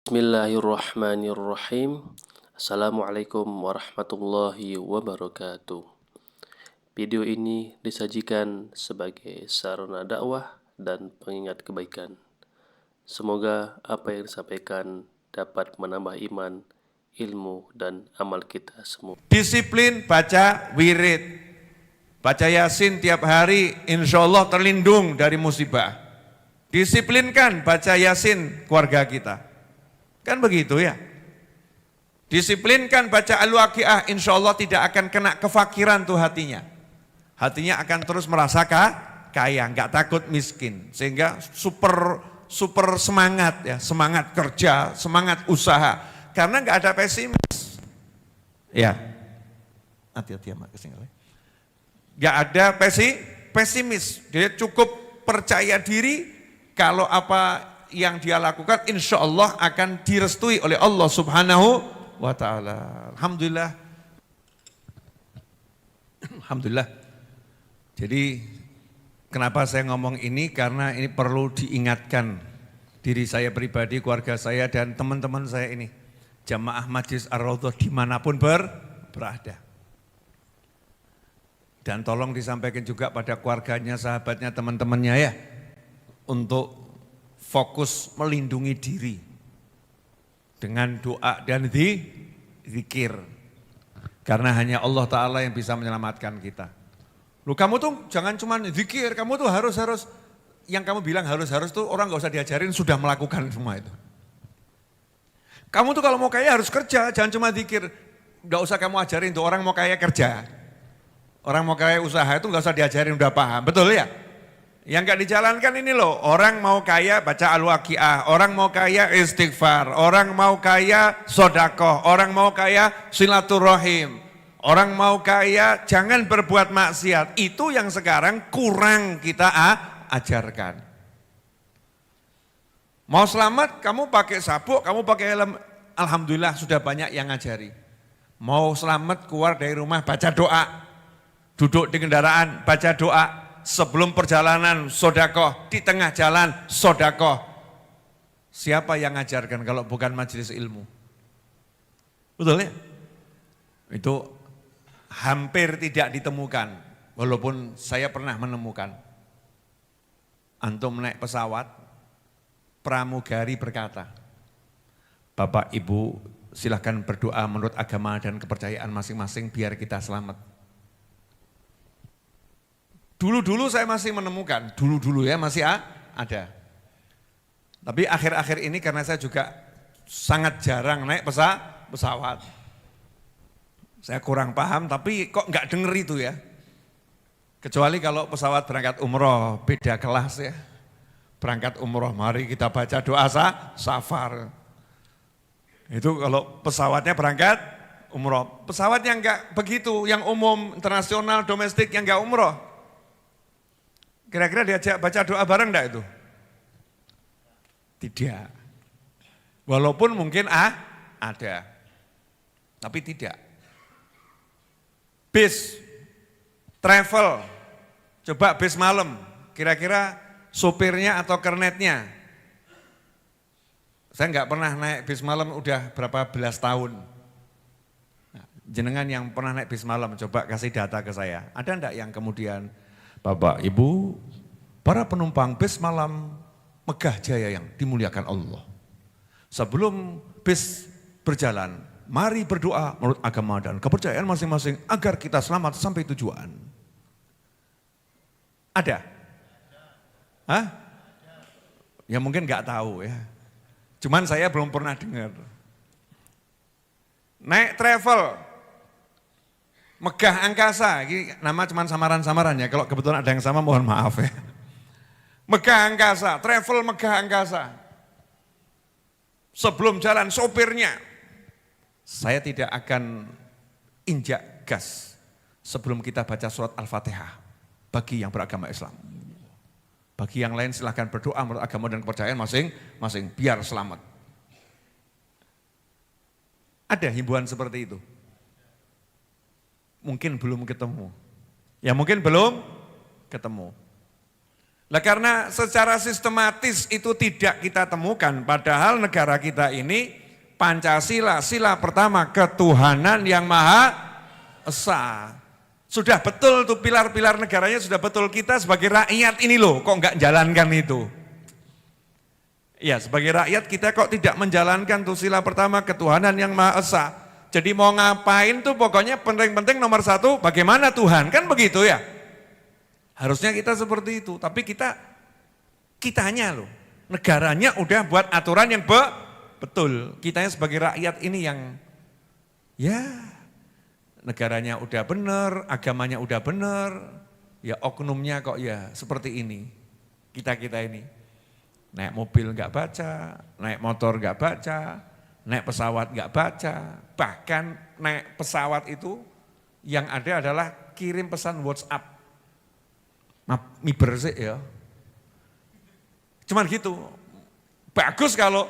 Bismillahirrahmanirrahim. Assalamualaikum warahmatullahi wabarakatuh. Video ini disajikan sebagai sarana dakwah dan pengingat kebaikan. Semoga apa yang disampaikan dapat menambah iman, ilmu, dan amal kita semua. Disiplin baca wirid, baca yasin tiap hari, insya Allah terlindung dari musibah. Disiplinkan baca yasin keluarga kita. Kan begitu ya. Disiplinkan baca al-waqiah, insya Allah tidak akan kena kefakiran tuh hatinya. Hatinya akan terus merasa kaya, nggak takut miskin. Sehingga super semangat ya, semangat kerja, semangat usaha. Karena nggak ada pesimis. Ya, hati-hati ya Mak kesinggah. Nggak ada pesimis, dia cukup percaya diri kalau apa yang dia lakukan insya Allah akan direstui oleh Allah Subhanahu wa ta'ala. Alhamdulillah. Alhamdulillah. Jadi kenapa saya ngomong ini, karena ini perlu diingatkan diri saya pribadi, keluarga saya dan teman-teman saya ini. Jamaah Majlis Ar-Raudhah dimanapun berada. Dan tolong disampaikan juga pada keluarganya, sahabatnya, teman-temannya ya. Untuk fokus melindungi diri dengan doa dan zikir. Karena hanya Allah Ta'ala yang bisa menyelamatkan kita. Loh, kamu tuh jangan cuma zikir, kamu tuh harus, yang kamu bilang harus tuh orang gak usah diajarin, sudah melakukan semua itu. Kamu tuh kalau mau kaya harus kerja, jangan cuma zikir. Gak usah kamu ajarin tuh, orang mau kaya kerja. Orang mau kaya usaha itu gak usah diajarin, udah paham, betul ya? Yang gak dijalankan ini loh, orang mau kaya baca al-waqiah, orang mau kaya istighfar, orang mau kaya sodakoh, orang mau kaya silaturahim, orang mau kaya jangan berbuat maksiat. Itu yang sekarang kurang kita ajarkan. Mau selamat kamu pakai sabuk, kamu pakai helm, alhamdulillah sudah banyak yang ngajari. Mau selamat keluar dari rumah baca doa, duduk di kendaraan baca doa. Sebelum perjalanan sodakoh, di tengah jalan sodakoh. Siapa yang ngajarkan kalau bukan majelis ilmu? Betul ya? Itu hampir tidak ditemukan, walaupun saya pernah menemukan. Antum naik pesawat, pramugari berkata, Bapak Ibu silahkan berdoa menurut agama dan kepercayaan masing-masing biar kita selamat. Dulu-dulu saya masih menemukan, dulu-dulu ya masih ada. Tapi akhir-akhir ini karena saya juga sangat jarang naik pesawat. Saya kurang paham tapi kok nggak denger itu ya. Kecuali kalau pesawat berangkat umroh, beda kelas ya. Berangkat umroh, mari kita baca doa safar. Itu kalau pesawatnya berangkat umroh. Pesawat yang nggak begitu, yang umum, internasional, domestik, yang nggak umroh. Kira-kira diajak baca doa bareng enggak itu? Tidak. Walaupun mungkin ada. Tapi tidak. Bis, travel, coba bis malam. Kira-kira sopirnya atau kernetnya. Saya enggak pernah naik bis malam udah berapa belas tahun. Nah, jenengan yang pernah naik bis malam, coba kasih data ke saya. Ada enggak yang kemudian Bapak, Ibu, para penumpang bis malam Megah Jaya yang dimuliakan Allah. Sebelum bis berjalan, mari berdoa menurut agama dan kepercayaan masing-masing agar kita selamat sampai tujuan. Ada? Hah? Ya mungkin nggak tahu ya. Cuman saya belum pernah dengar. Naik travel. Megah Angkasa, ini nama cuma samaran-samaran ya, kalau kebetulan ada yang sama mohon maaf ya. Megah Angkasa, travel Megah Angkasa. Sebelum jalan sopirnya, saya tidak akan injak gas sebelum kita baca surat Al-Fatihah bagi yang beragama Islam. Bagi yang lain silahkan berdoa menurut agama dan kepercayaan masing-masing biar selamat. Ada himbauan seperti itu? Mungkin belum ketemu. Ya mungkin belum ketemu. Lah karena secara sistematis itu tidak kita temukan, padahal negara kita ini Pancasila, sila pertama ketuhanan yang Maha Esa. Sudah betul tuh pilar-pilar negaranya sudah betul, kita sebagai rakyat ini loh kok enggak jalankan itu. Ya sebagai rakyat kita kok tidak menjalankan tuh sila pertama ketuhanan yang Maha Esa. Jadi mau ngapain tuh pokoknya penting-penting nomor satu bagaimana Tuhan, kan begitu ya. Harusnya kita seperti itu, tapi kitanya loh, negaranya udah buat aturan yang betul. Kitanya sebagai rakyat ini yang ya negaranya udah benar, agamanya udah benar, ya oknumnya kok ya seperti ini. Kita ini, naik mobil nggak baca, naik motor nggak baca, naik pesawat nggak baca, bahkan naik pesawat itu yang ada adalah kirim pesan WhatsApp. Miber sih ya. Cuman gitu. Bagus kalau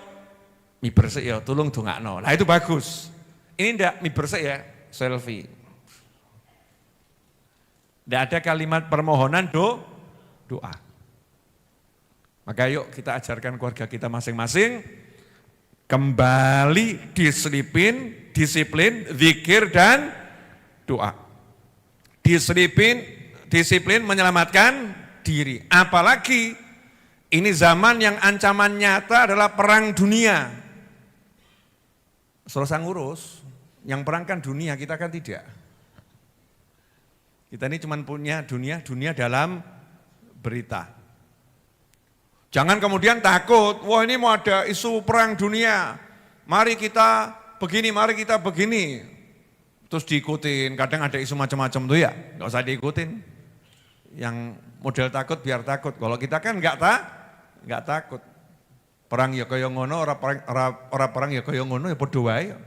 miber sih ya, tolong dongakno. Nah itu bagus. Ini enggak miber sih ya, selfie. Enggak ada kalimat permohonan doa. Maka yuk kita ajarkan keluarga kita masing-masing kembali disiplin, zikir dan doa. Disiplin menyelamatkan diri. Apalagi ini zaman yang ancaman nyata adalah perang dunia. Selesai ngurus, yang perang kan dunia, kita kan tidak. Kita ini cuma punya dunia dalam berita. Jangan kemudian takut, wah ini mau ada isu perang dunia, mari kita begini. Terus diikutin, kadang ada isu macam-macam tuh ya, nggak usah diikutin. Yang model takut biar takut. Kalau kita kan enggak takut. Perang ya kaya ngono, ora perang ya kaya ngono ya padha wae.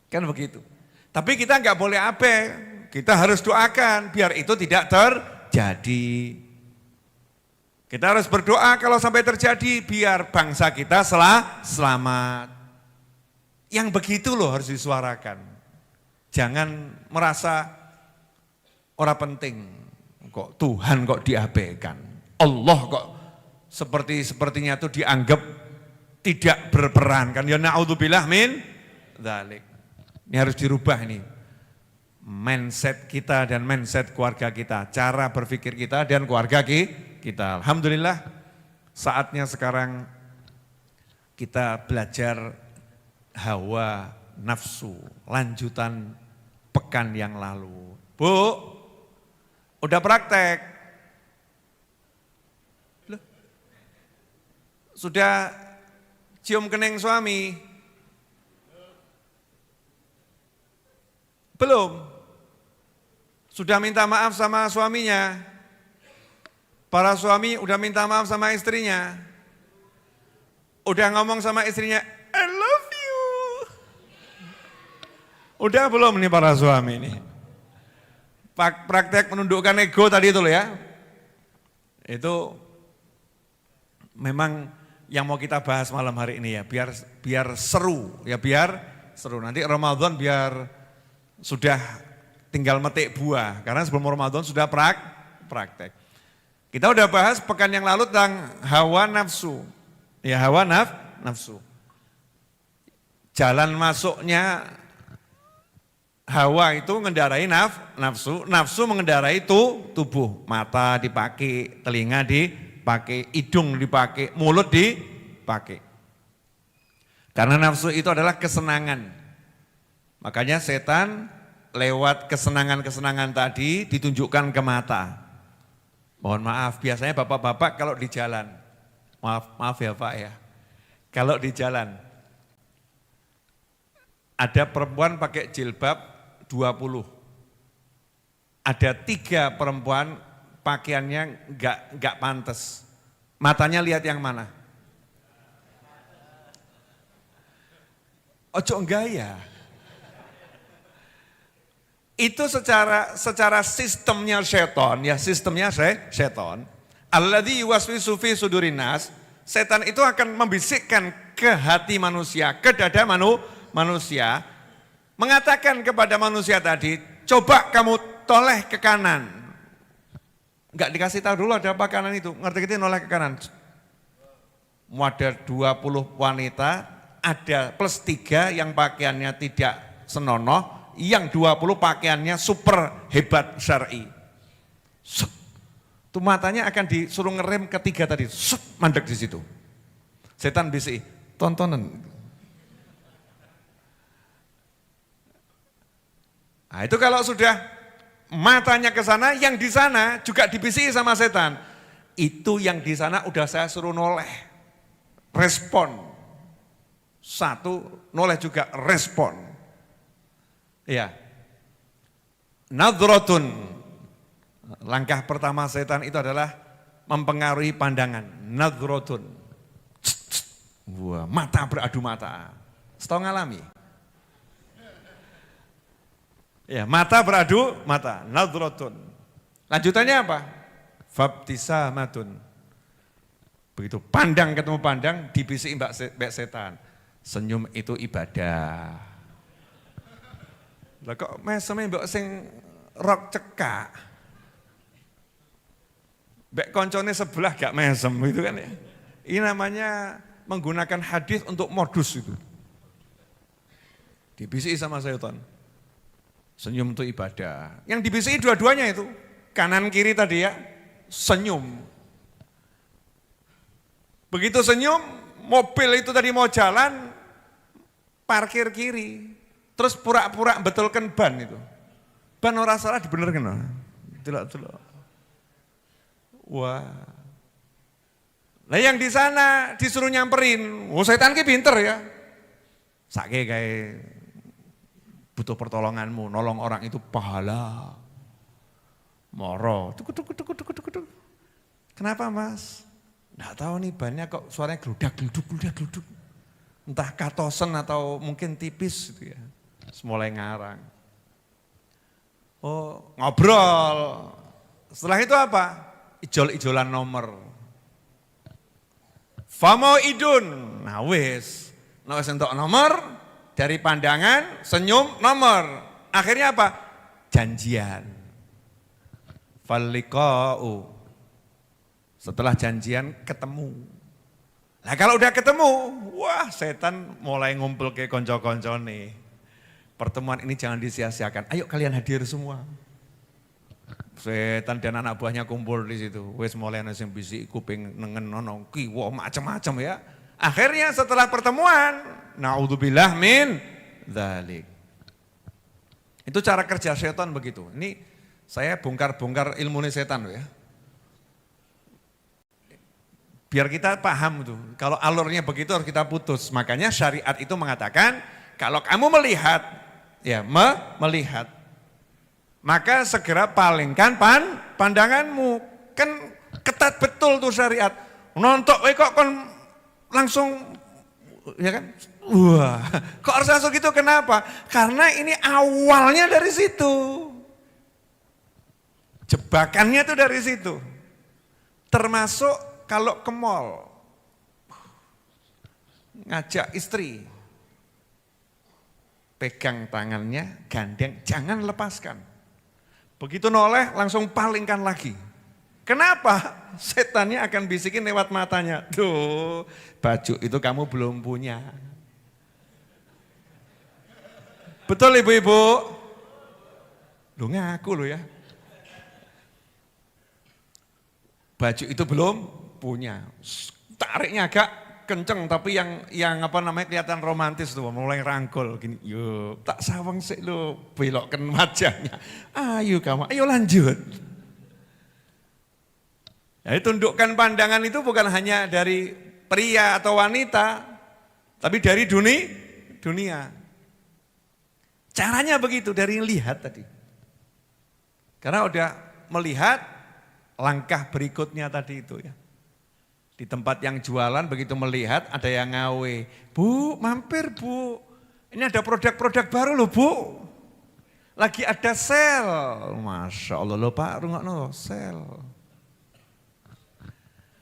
Kan begitu. Tapi kita enggak boleh abe. Kita harus doakan biar itu tidak terjadi. Kita harus berdoa kalau sampai terjadi biar bangsa kita selamat. Yang begitu loh harus disuarakan. Jangan merasa ora penting. Kok Tuhan kok diabaikan, Allah kok sepertinya itu dianggap tidak berperan kan, ya na'udzubillah min dzalik. Ini harus dirubah ini, mindset kita dan mindset keluarga kita, cara berpikir kita dan keluarga kita. Alhamdulillah saatnya sekarang kita belajar hawa nafsu, lanjutan pekan yang lalu. Bu, udah praktek? Sudah cium kening suami? Belum? Sudah minta maaf sama suaminya? Para suami udah minta maaf sama istrinya? Udah ngomong sama istrinya, I love you? Udah belum nih para suami nih? Praktek menundukkan ego tadi itu loh ya. Itu memang yang mau kita bahas malam hari ini ya, biar seru ya, biar seru. Nanti Ramadan biar sudah tinggal metik buah, karena sebelum Ramadan sudah praktek. Kita udah bahas pekan yang lalu tentang hawa nafsu. Ya hawa nafsu. Jalan masuknya hawa itu mengendarai nafsu mengendarai tubuh. Mata dipakai, telinga dipakai, hidung dipakai, mulut dipakai. Karena nafsu itu adalah kesenangan. Makanya setan lewat kesenangan-kesenangan tadi ditunjukkan ke mata. Mohon maaf, biasanya bapak-bapak kalau di jalan, maaf ya Pak ya, kalau di jalan ada perempuan pakai jilbab 20, ada 3 perempuan pakaiannya enggak pantas, matanya lihat yang mana? Ojo gaya. Itu secara sistemnya setan, ya sistemnya setan. Alladzi yuwaswisu fi sudurin nas, setan itu akan membisikkan ke hati manusia, ke dada manusia, mengatakan kepada manusia tadi, coba kamu toleh ke kanan. Enggak dikasih tahu dulu ada apa kanan itu, ngerti gitu noleh ke kanan. Ada 20 wanita, ada plus 3 yang pakaiannya tidak senonoh, yang 20 pakaiannya super hebat syar'i. Itu matanya akan disuruh ngerem ketiga tadi, mandek di situ. Setan bisi, tontonan. Nah itu kalau sudah matanya ke sana, yang di sana juga dibisi sama setan. Itu yang di sana udah saya suruh noleh, respon. Satu, noleh juga respon. Ya, nadrotun. Langkah pertama setan itu adalah mempengaruhi pandangan. Nadrotun. Wah, mata beradu mata. Setau ngalami? Ya, mata beradu mata, nadrotun. Lanjutannya apa? Fabtisamatun. Begitu pandang ketemu pandang, dibisiki mbak setan. Senyum itu ibadah. Lah kok meseme mbok sing rok cekak. Mbak koncone sebelah gak mesem itu kan ya. Ini namanya menggunakan hadis untuk modus itu. Dibisiki sama setan. Senyum itu ibadah. Yang dibisiki dua-duanya itu. Kanan kiri tadi ya, senyum. Begitu senyum, mobil itu tadi mau jalan, parkir kiri. Terus pura-pura betulkan ban itu. Ban ora salah dibenerkan. Delok-delok. Wah. Nah yang di sana disuruh nyamperin. Oh setan ki pinter ya. Sake kayak butuh pertolonganmu, nolong orang itu pahala. Moro. Kenapa mas? Nggak tahu nih bannya kok suaranya geluduk. Entah katosen atau mungkin tipis gitu ya. Mulai ngarang. Oh ngobrol. Setelah itu apa? Ijol-ijolan nomor. Famo idun. Nah wis. Nah wis entuk nomor. Dari pandangan, senyum, nomor. Akhirnya apa? Janjian. Falliqa'u. Setelah janjian ketemu. Nah kalau udah ketemu, wah setan mulai ngumpul ke konco-konco nih. Pertemuan ini jangan disia-siakan. Ayo kalian hadir semua. Setan dan anak buahnya kumpul di situ. Wes mulai nasi bisik kuping nengen nono kiwo macam-macam ya. Akhirnya setelah pertemuan, naudzubillah min dzalik. Itu cara kerja setan begitu. Ini saya bongkar-bongkar ilmu setan ya. Biar kita paham tuh. Kalau alurnya begitu harus kita putus. Makanya syariat itu mengatakan kalau kamu melihat, ya melihat, maka segera palingkan pandanganmu. Kan ketat betul tuh syariat. Nontok, kok kon langsung, ya kan? Wah, kok harus langsung gitu? Kenapa? Karena ini awalnya dari situ. Jebakannya tuh dari situ. Termasuk kalau ke mall, ngajak istri, pegang tangannya, gandeng, jangan lepaskan. Begitu noleh langsung palingkan lagi. Kenapa? Setannya akan bisikin lewat matanya. Duh, baju itu kamu belum punya. Betul ibu-ibu? Lu ngaku lu ya. Baju itu belum punya. Tariknya agak kenceng tapi yang apa namanya kelihatan romantis tuh, mulai rangkul gini. Yuk, tak sawang sih lu, belokkan wajahnya. Ayo kamu, ayo lanjut. Jadi tundukkan pandangan itu bukan hanya dari pria atau wanita, tapi dari dunia. Caranya begitu, dari lihat tadi. Karena udah melihat langkah berikutnya tadi itu ya. Di tempat yang jualan begitu melihat ada yang ngawe. Bu, mampir bu, ini ada produk-produk baru loh bu. Lagi ada sale. Masya Allah loh pak, rungokno sale.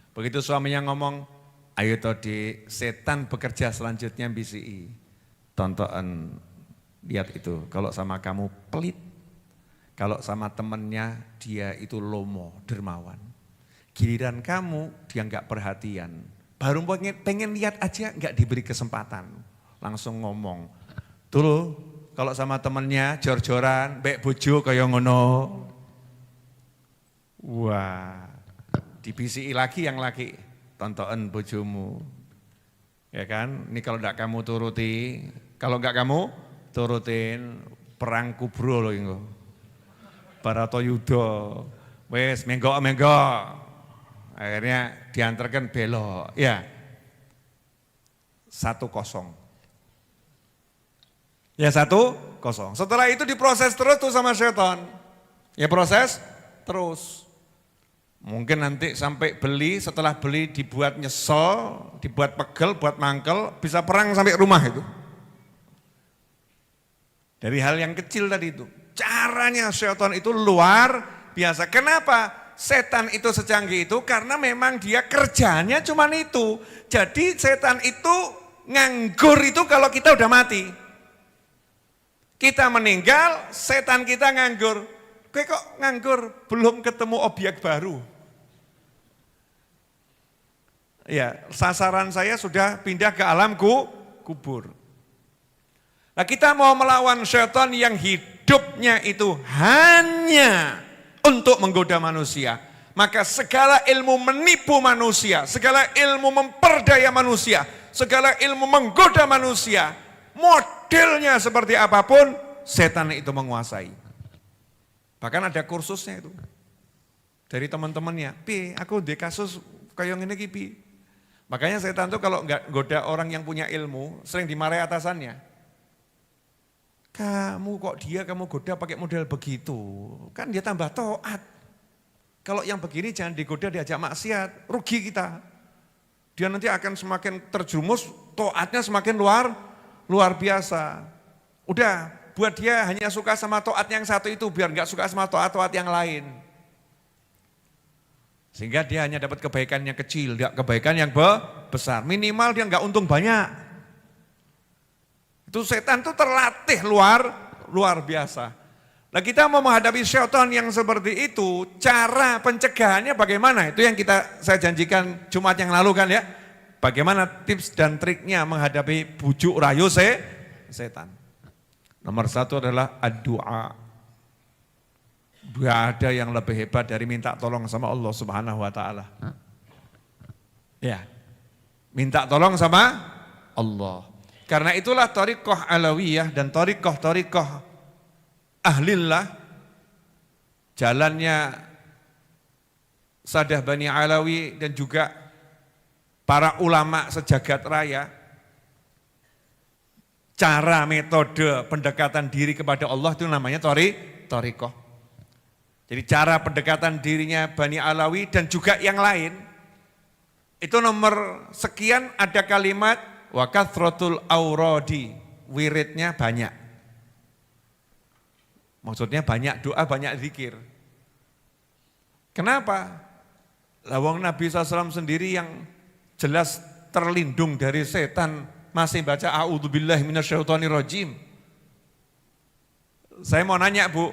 Begitu suaminya ngomong, ayo tadi setan bekerja selanjutnya BCI. Tonton, lihat itu, kalau sama kamu pelit, Kalau sama temennya dia itu lomo, dermawan. Giliran kamu dia nggak perhatian. Baru pengen lihat aja nggak diberi kesempatan. Langsung ngomong. Tuh loh, kalau sama temennya jor-joran, bek bojo kaya ngono. Wah, dibisiki lagi yang laki, tontonan bojomu. Ya kan, ini kalau enggak kamu turuti, kalau enggak kamu turutin, perang kubro loh ini. Baratoyuda, wes menggok. Akhirnya diantarkan belok, ya 1-0. Ya 1-0. Setelah itu diproses terus tuh sama setan. Ya proses terus. Mungkin nanti sampai beli, setelah beli dibuat nyesel, dibuat pegel, buat mangkel, bisa perang sampai rumah itu. Dari hal yang kecil tadi itu. Caranya setan itu luar biasa. Kenapa? Setan itu secanggih itu karena memang dia kerjanya cuman itu. Jadi setan itu nganggur itu kalau kita udah mati. Kita meninggal, setan kita nganggur. Kowe kok nganggur, belum ketemu objek baru. Ya, sasaran saya sudah pindah ke alam kubur. Nah, kita mau melawan setan yang hidupnya itu hanya untuk menggoda manusia. Maka segala ilmu menipu manusia, segala ilmu memperdaya manusia, segala ilmu menggoda manusia, modelnya seperti apapun, setan itu menguasai. Bahkan ada kursusnya itu. Dari teman-temannya, aku di kasus kayak ngene iki pi. Makanya setan itu kalau enggak goda orang yang punya ilmu, sering dimarahi atasannya. Kamu kok kamu goda pakai model begitu, kan dia tambah taat. Kalau yang begini jangan digoda diajak maksiat, rugi kita. Dia nanti akan semakin terjerumus, taatnya semakin luar biasa. Udah, buat dia hanya suka sama taat yang satu itu, biar enggak suka sama taat-taat yang lain. Sehingga dia hanya dapat kebaikan yang kecil, tidak kebaikan yang besar. Minimal dia enggak untung banyak. Itu setan itu terlatih luar biasa. Nah, kita mau menghadapi setan yang seperti itu, cara pencegahannya bagaimana? Itu yang saya janjikan Jumat yang lalu kan ya. Bagaimana tips dan triknya menghadapi bujuk rayu setan. Nomor 1 adalah ad-du'a. Tidak ada yang lebih hebat dari minta tolong sama Allah Subhanahu wa taala. Ya. Minta tolong sama Allah. Karena itulah thariqah alawiyah dan thariqah ahlillah, jalannya Sadah Bani Alawi dan juga para ulama sejagat raya. Cara metode pendekatan diri kepada Allah itu namanya thariqah. Jadi cara pendekatan dirinya Bani Alawi dan juga yang lain. Itu nomor sekian ada kalimat wa kathratul auradi, wiridnya banyak. Maksudnya banyak doa, banyak zikir. Kenapa? Lawang Nabi SAW sendiri yang jelas terlindung dari setan masih baca a'udzubillahi minasyaitonirrajim. Saya mau nanya Bu,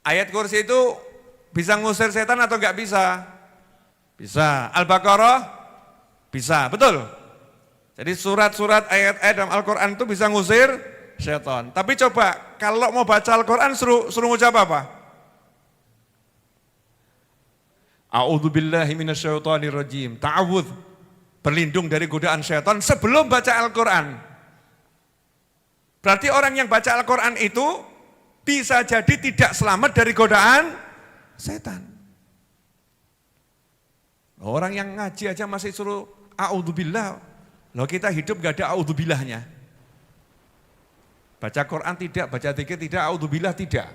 ayat kursi itu bisa ngusir setan atau enggak bisa? Bisa. Al-Baqarah? Bisa, betul. Jadi surat-surat ayat-ayat dalam Al-Quran itu bisa ngusir setan. Tapi coba kalau mau baca Al-Quran suruh ngucap apa? A'udzubillahi minasyaitonirrajim. Ta'awudz, berlindung dari godaan setan sebelum baca Al-Quran. Berarti orang yang baca Al-Quran itu bisa jadi tidak selamat dari godaan setan. Orang yang ngaji aja masih suruh a'udzubillah. Loh kita hidup gak ada a'udzubillahnya. Baca Quran tidak, baca zikir tidak, a'udzubillah tidak.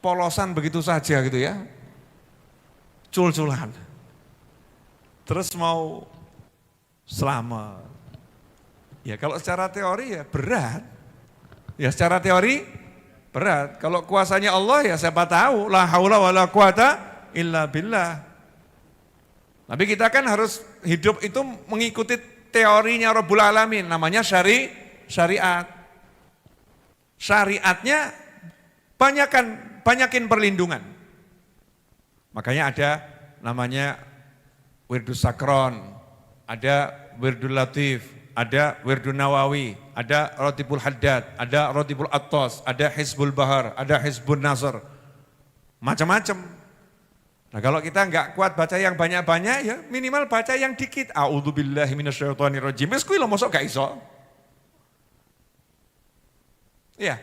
Polosan begitu saja gitu ya. Cul-culan. Terus mau selamat. Ya kalau secara teori ya berat. Ya secara teori berat. Kalau kuasanya Allah ya siapa tahu. La haula wa la quwata illa billah. Tapi kita kan harus hidup itu mengikuti teorinya Rabbul Alamin, namanya syariat. Syariatnya banyakin perlindungan. Makanya ada namanya Wirdus Sakron, ada Wirdul Latif, ada Wirdul Nawawi, ada Rotibul Haddad, ada Rotibul Attos, ada Hizbul Bahar, ada Hizbul Nasr. Macam-macam. Nah kalau kita nggak kuat baca yang banyak-banyak ya minimal baca yang dikit. A'udzubillahi minasyaitonirrajim. Wis kuwi lho mosok gak iso. Iya.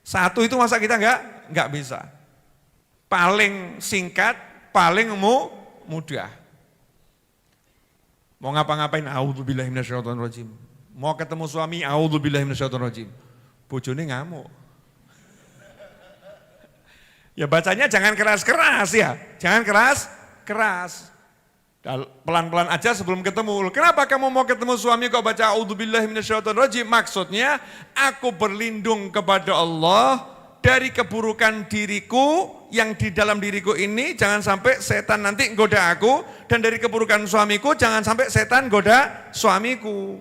Satu itu masa kita nggak bisa. Paling singkat, paling mudah. Mau ngapa-ngapain, a'udzubillahi minasyaitonirrajim. Mau ketemu suami, a'udzubillahi minasyaitonirrajim. Bojone ngamuk. Ya bacanya jangan keras-keras ya, jangan keras-keras. Pelan-pelan aja sebelum ketemu. Kenapa kamu mau ketemu suami kok baca a'udzubillahi minasyaitonirrajim? Maksudnya aku berlindung kepada Allah dari keburukan diriku yang di dalam diriku ini, jangan sampai setan nanti goda aku, dan dari keburukan suamiku jangan sampai setan goda suamiku.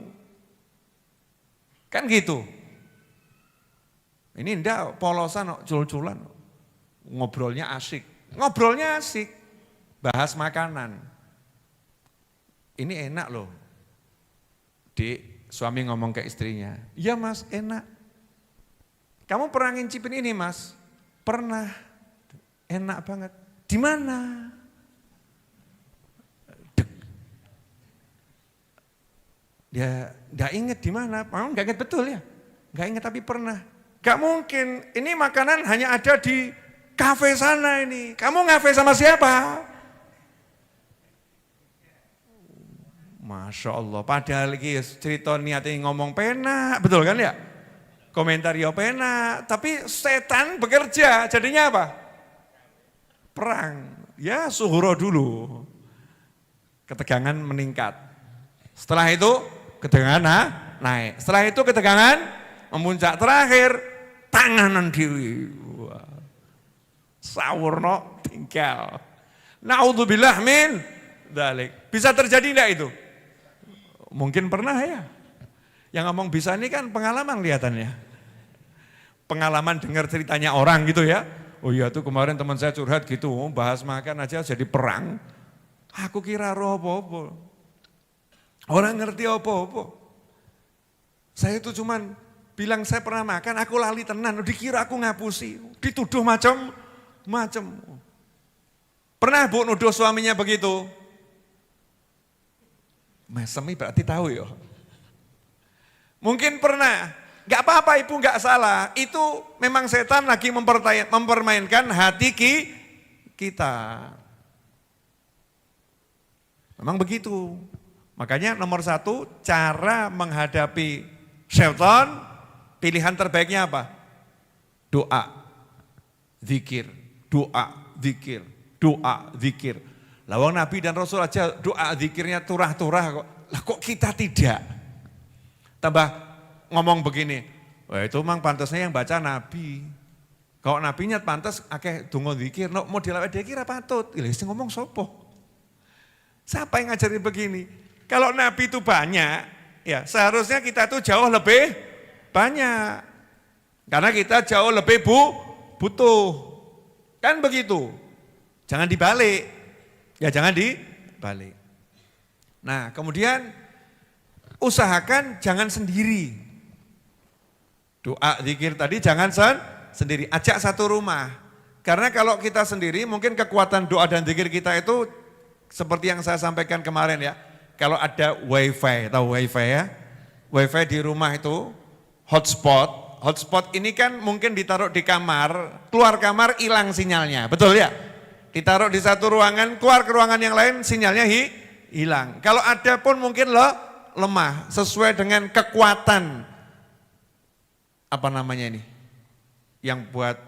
Kan gitu. Ini ndak polosan, cul-culan. Ngobrolnya asik. Bahas makanan. Ini enak loh. Dik, suami ngomong ke istrinya, "Iya Mas, enak. Kamu pernah ngincipin ini Mas?" "Pernah." "Enak banget." "Di mana?" Dia enggak inget di mana. Memang enggak inget betul ya? Enggak inget tapi pernah. Enggak mungkin. Ini makanan hanya ada di kafe sana ini. Kamu ngafe sama siapa? Masya Allah. Padahal ini cerita niatnya ngomong penak. Betul kan ya? Komentar ya penak. Tapi setan bekerja. Jadinya apa? Perang. Ya suhuro dulu. Ketegangan meningkat. Setelah itu ketegangan naik. Setelah itu ketegangan memuncak. Terakhir tanganan diri. Sawurno tinggal. Naudzubillah min dzalik. Bisa terjadi enggak itu? Mungkin pernah ya. Yang ngomong bisa ini kan pengalaman kelihatannya. Pengalaman dengar ceritanya orang gitu ya. Oh iya tuh kemarin teman saya curhat gitu, bahas makan aja jadi perang. Aku kira roh apa-apa. Orang ngerti apa-apa. Saya itu cuman bilang saya pernah makan, aku lali tenan, dikira aku ngapusi. Dituduh macam-macam. Pernah Bu nuduh suaminya begitu? Mesemi berarti tahu ya. Mungkin pernah, gak apa-apa Ibu gak salah. Itu memang setan lagi mempermainkan hati kita. Memang begitu. Makanya nomor satu, cara menghadapi setan, pilihan terbaiknya apa? Doa, zikir, doa, zikir, doa, zikir. Lawang Nabi dan Rasul aja doa zikirnya turah-turah kok. Lah kok kita tidak? Tambah ngomong begini, wah itu memang pantasnya yang baca Nabi. Kalau Nabi nyat pantas akeh donga zikir, no model awake dhewe kira patut. Lha sing ngomong sapa? Siapa yang ngajarin begini? Kalau Nabi itu banyak, ya seharusnya kita tuh jauh lebih banyak. Karena kita jauh lebih butuh. Kan begitu. Jangan dibalik. Ya jangan dibalik. Nah kemudian usahakan jangan sendiri. Doa, zikir tadi jangan sendiri, ajak satu rumah. Karena kalau kita sendiri mungkin kekuatan doa dan zikir kita itu seperti yang saya sampaikan kemarin ya. Kalau ada wifi, tahu wifi ya? Wifi di rumah itu hotspot. Hotspot ini kan mungkin ditaruh di kamar, keluar kamar hilang sinyalnya, betul ya? Ditaruh di satu ruangan, keluar ke ruangan yang lain sinyalnya hilang. Kalau ada pun mungkin lemah, sesuai dengan kekuatan, apa namanya ini? Yang buat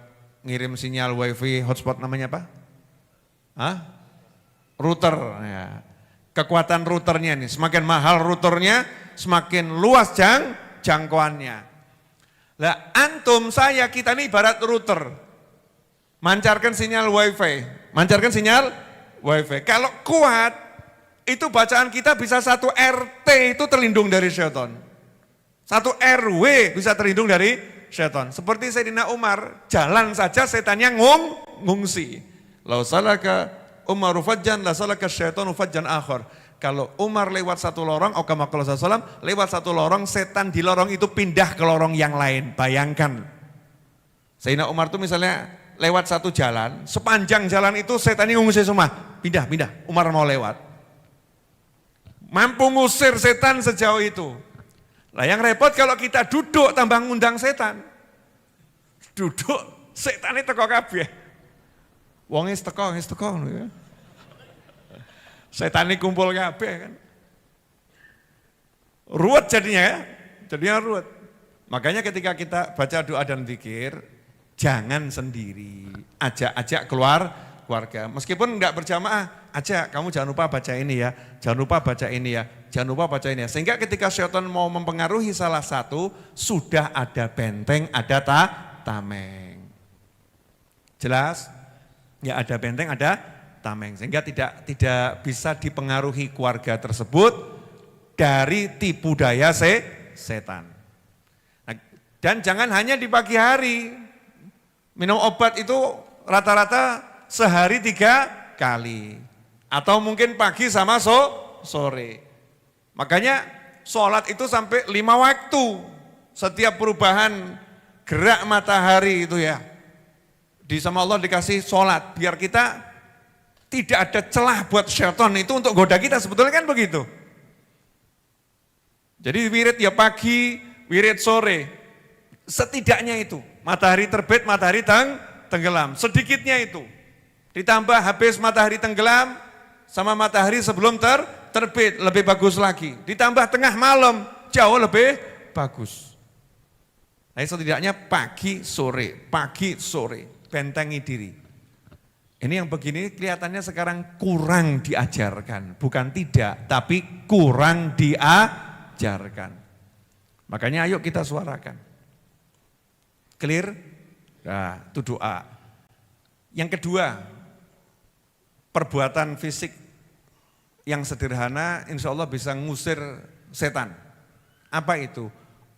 ngirim sinyal wifi hotspot namanya apa? Hah? Router. Ya. Kekuatan routernya nih, semakin mahal routernya, semakin luas jangkauannya. Lah antum, saya, kita ini ibarat router. Mancarkan sinyal wifi. Kalau kuat, itu bacaan kita bisa satu RT itu terlindung dari syaitan. Satu RW bisa terlindung dari setan. Seperti Sayyidina Umar, jalan saja setannya ngungsi. Lau salaka Umaru fajjan, la salaka syaitanu fajjan akhar. Kalau Umar lewat satu lorong, kama qala sallallahu lewat satu lorong, setan di lorong itu pindah ke lorong yang lain. Bayangkan. Sayyidina Umar itu misalnya lewat satu jalan, sepanjang jalan itu setannya ngungsi semua. Pindah, Umar mau lewat. Mampu ngusir setan sejauh itu. Lah yang repot kalau kita duduk tambah ngundang setan. Duduk, setan itu teko kabeh. Wong wis teko ya. Setan ini kumpul kabeh kan. Ruwet jadinya ruwet. Makanya ketika kita baca doa dan zikir, jangan sendiri, ajak keluarga. Meskipun enggak berjamaah, ajak, kamu jangan lupa baca ini ya, jangan lupa baca ini ya, jangan lupa baca ini ya. Sehingga ketika syaitan mau mempengaruhi salah satu, sudah ada benteng, ada tameng. Jelas? Ya ada benteng, ada tameng. Sehingga tidak bisa dipengaruhi keluarga tersebut dari tipu daya setan. Nah, dan jangan hanya di pagi hari, minum obat itu rata-rata sehari 3 kali. Atau mungkin pagi sama sore. Makanya sholat itu sampai 5 waktu. Setiap perubahan gerak matahari itu ya. Di sama Allah dikasih sholat. Biar kita tidak ada celah buat syaitan itu untuk goda kita. Sebetulnya kan begitu. Jadi wirid ya pagi, wirid sore. Setidaknya itu. Matahari terbit, matahari tenggelam. Sedikitnya itu. Ditambah habis matahari tenggelam sama matahari sebelum terbit lebih bagus lagi. Ditambah tengah malam jauh lebih bagus. Nah, setidaknya pagi sore, bentengi diri. Ini yang begini kelihatannya sekarang kurang diajarkan, bukan tidak, tapi kurang diajarkan. Makanya ayo kita suarakan. Clear? Nah, itu doa. Yang kedua, perbuatan fisik yang sederhana insya Allah bisa ngusir setan. Apa itu?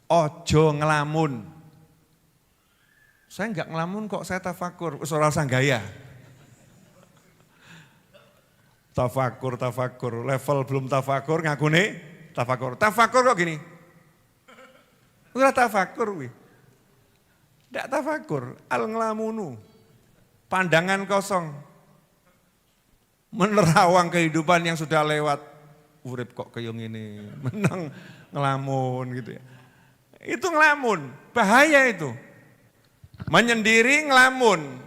Ojo ngelamun. Saya enggak ngelamun kok, saya tafakur. Ora usah gaya. Tafakur. Level belum tafakur, ngakune tafakur. Tafakur kok gini? Ora tafakur wih. Enggak tafakur, al ngelamunu. Pandangan kosong. Menerawang kehidupan yang sudah lewat. Urip kok kayong ini, menang ngelamun gitu ya. Itu ngelamun, bahaya itu. Menyendiri ngelamun.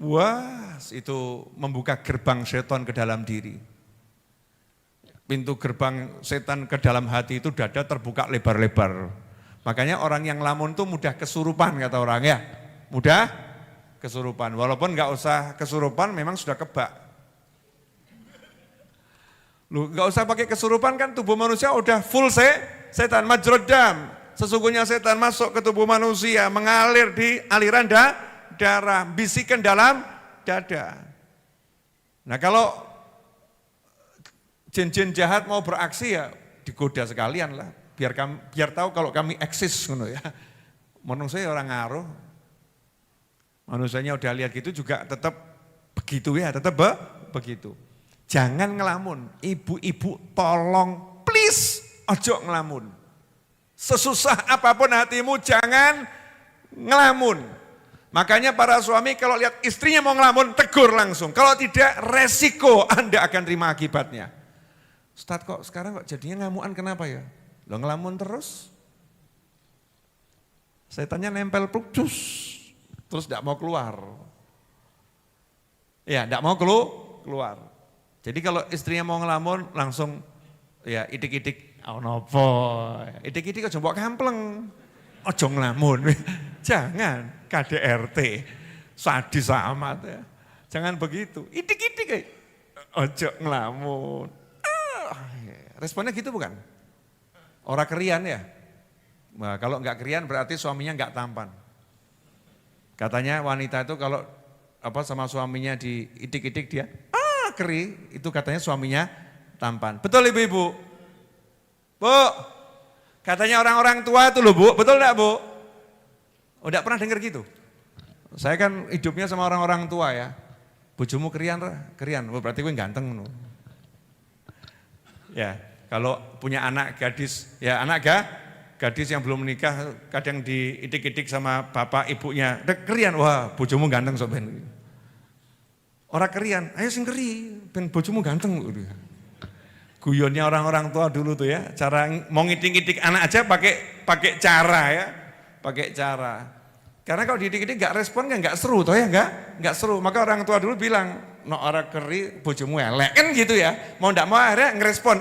Wah, itu membuka gerbang setan ke dalam diri. Pintu gerbang setan ke dalam hati itu dada terbuka lebar-lebar. Makanya orang yang ngelamun itu mudah kesurupan kata orang ya. Mudah kesurupan, walaupun enggak usah kesurupan memang sudah kebak. Lu enggak usah pakai kesurupan kan tubuh manusia udah full setan majrodam. Sesungguhnya setan masuk ke tubuh manusia, mengalir di aliran darah, bisikan dalam dada. Nah kalau jin-jin jahat mau beraksi ya digoda sekalian lah, biar tahu kalau kami eksis ngono ya. Manusia orang ngaruh. Manusianya udah lihat gitu juga tetap begitu ya, tetap begitu. Jangan ngelamun, ibu-ibu tolong please ojo ngelamun. Sesusah apapun hatimu jangan ngelamun. Makanya para suami kalau lihat istrinya mau ngelamun tegur langsung. Kalau tidak resiko Anda akan terima akibatnya. Ustadz kok sekarang kok jadinya ngamuan kenapa ya? Lo ngelamun terus. Setannya nempel plukcus. Terus tidak mau keluar. Ya tidak mau keluar. Jadi kalau istrinya mau ngelamun langsung ya idik-idik, oh nopo, idik-idik aja mbok kampleng, aja ngelamun, jangan KDRT, sadis amat ya, jangan begitu, idik-idik aja ngelamun. Responnya gitu bukan? Orang kerian ya? Nah, kalau enggak kerian berarti suaminya enggak tampan. Katanya wanita itu kalau sama suaminya di idik-idik dia, keri, itu katanya suaminya tampan. Betul ibu-ibu? Bu, katanya orang-orang tua itu loh bu, betul enggak bu? Oh, enggak pernah dengar gitu. Saya kan hidupnya sama orang-orang tua ya. Bojomu kerian, kerian. Oh, berarti gue ganteng. Ya, kalau punya anak gadis, ya gadis yang belum menikah kadang diidik-idik sama bapak ibunya. Kerian, wah bojomu ganteng sok ben. Orang kerian, ayo sing keri, ben bojomu ganteng. Guyonnya orang-orang tua dulu tuh ya, cara mau ngidik-idik anak aja pakai cara ya, pakai cara. Karena kalau didik-idik gak respon kan gak seru toh ya, gak seru. Maka orang tua dulu bilang, no orang keri bojomu elek kan gitu ya. Mau ndak mau akhirnya ngerespon,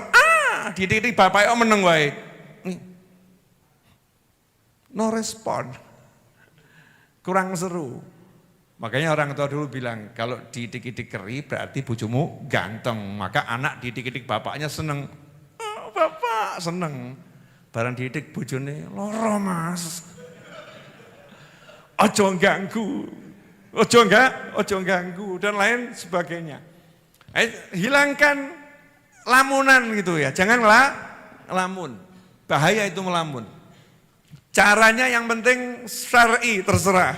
didik-idik bapak meneng wae. No respon. Kurang seru. Makanya orang tua dulu bilang, kalau didik-idik keri berarti bojomu ganteng. Maka anak didik-idik bapaknya seneng. Oh, bapak seneng. Barang didik bojone loro mas. Ojo ganggu, ojo ganggu dan lain sebagainya. Hilangkan lamunan gitu ya, janganlah lamun. Bahaya itu melamun. Caranya yang penting syar'i terserah.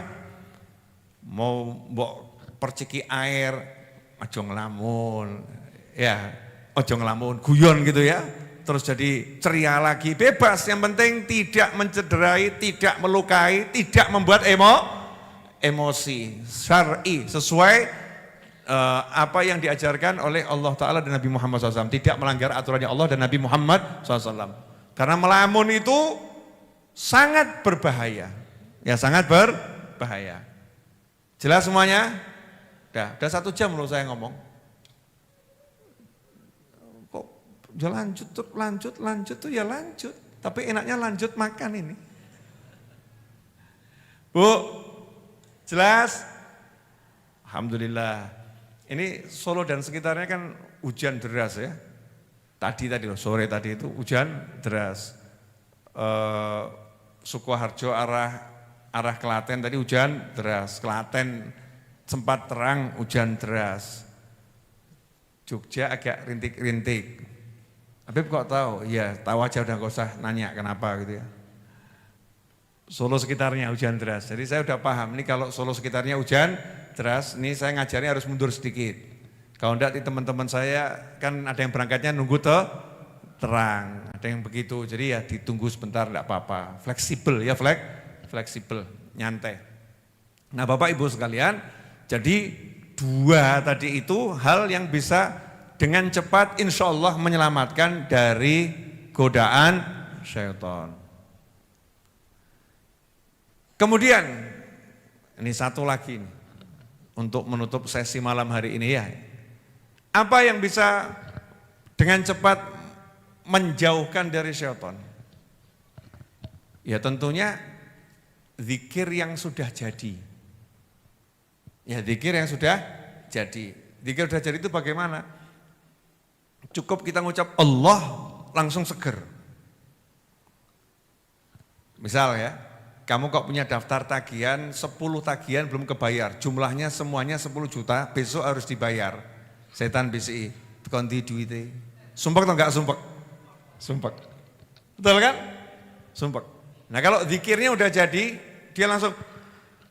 Mau mbok perciki air, ojo ngelamun. Ya, ojo ngelamun, guyon gitu ya. Terus jadi ceria lagi, bebas. Yang penting tidak mencederai, tidak melukai, tidak membuat emosi. Syar'i, sesuai apa yang diajarkan oleh Allah Ta'ala dan Nabi Muhammad SAW. Tidak melanggar aturannya Allah dan Nabi Muhammad SAW. Karena melamun itu sangat berbahaya. Ya sangat berbahaya. Jelas semuanya? Udah 1 jam loh saya ngomong. Ya lanjut tuh ya lanjut. Tapi enaknya lanjut makan ini. Bu, jelas? Alhamdulillah. Ini Solo dan sekitarnya kan hujan deras ya. Tadi loh, sore tadi itu hujan deras. Sukoharjo arah Klaten tadi hujan deras. Klaten sempat terang hujan deras. Jogja agak rintik-rintik. Habib kok tahu? Iya, tahu aja udah gak usah nanya kenapa gitu ya. Solo sekitarnya hujan deras. Jadi saya udah paham, ini kalau Solo sekitarnya hujan deras, ini saya ngajarnya harus mundur sedikit. Kalau enggak teman-teman saya kan ada yang berangkatnya nunggu terang, ada yang begitu. Jadi ya ditunggu sebentar enggak apa-apa. Fleksibel ya, fleksibel, nyantai. Nah Bapak Ibu sekalian, jadi 2 tadi itu hal yang bisa dengan cepat insya Allah menyelamatkan dari godaan syaitan. Kemudian, ini satu lagi nih, untuk menutup sesi malam hari ini ya. Apa yang bisa dengan cepat menjauhkan dari syaitan? Ya tentunya zikir yang sudah jadi. Ya zikir yang sudah jadi. Zikir sudah jadi itu bagaimana? Cukup kita ngucap Allah langsung seger. Misal ya, kamu kok punya daftar tagihan, 10 tagihan belum kebayar, jumlahnya semuanya 10 juta, besok harus dibayar. Setan BCI, konti duitnya. Sumpek atau enggak sumpek? Sumpek. Betul kan? Sumpek. Nah kalau zikirnya udah jadi, dia langsung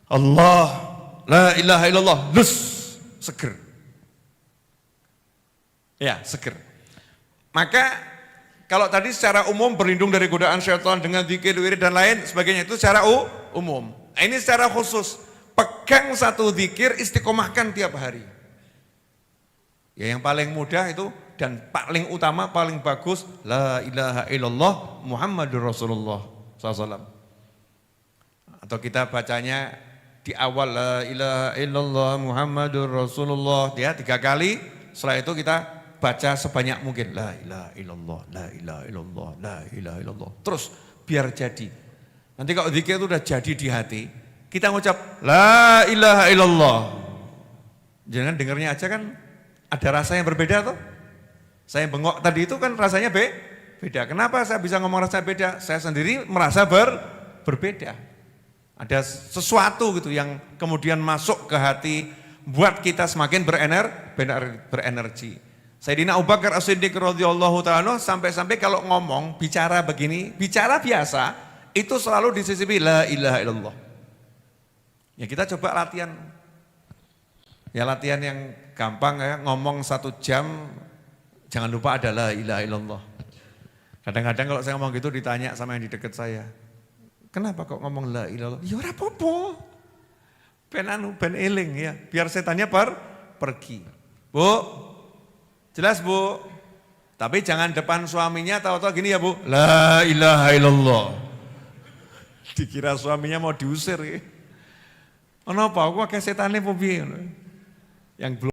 Allah, la ilaha illallah, lus, seger. Ya, seger. Maka kalau tadi secara umum berlindung dari godaan syaitan dengan zikir, wirid dan lain sebagainya itu secara umum. Nah, ini secara khusus, pegang satu zikir, istiqomahkan tiap hari. Ya yang paling mudah itu dan paling utama, paling bagus, la ilaha illallah Muhammadur Rasulullah SAW. Atau kita bacanya di awal la ilaha illallah Muhammadur Rasulullah, ya 3 kali. Setelah itu kita baca sebanyak mungkin la ilaha illallah, la ilaha illallah, la ilaha illallah. Terus biar jadi. Nanti kalau zikir itu udah jadi di hati, kita ngucap la ilaha illallah. Jangan dengarnya aja kan ada rasa yang berbeda tuh. Saya bengok tadi itu kan rasanya beda. Kenapa saya bisa ngomong rasa beda? Saya sendiri merasa berbeda. Ada sesuatu gitu yang kemudian masuk ke hati, buat kita semakin berenergi. Sayyidina Abu Bakar As-Siddiq radhiyallahu ta'ala sampai-sampai kalau ngomong, bicara begini, bicara biasa, itu selalu disisipi la ilaha illallah. Ya kita coba latihan. Ya latihan yang gampang ya, ngomong 1 jam, jangan lupa ada la ilaha illallah. Kadang-kadang kalau saya ngomong gitu ditanya sama yang di dekat saya, kenapa kok ngomong la ilaha illallah? Ya ora apa-apa. Ben eling ya, biar setannya pergi. Bu, jelas bu, tapi jangan depan suaminya tahu-tahu gini ya bu, la ilaha illallah. Dikira suaminya mau diusir ya. Kenapa? Aku kayak setannya piye? Yang belum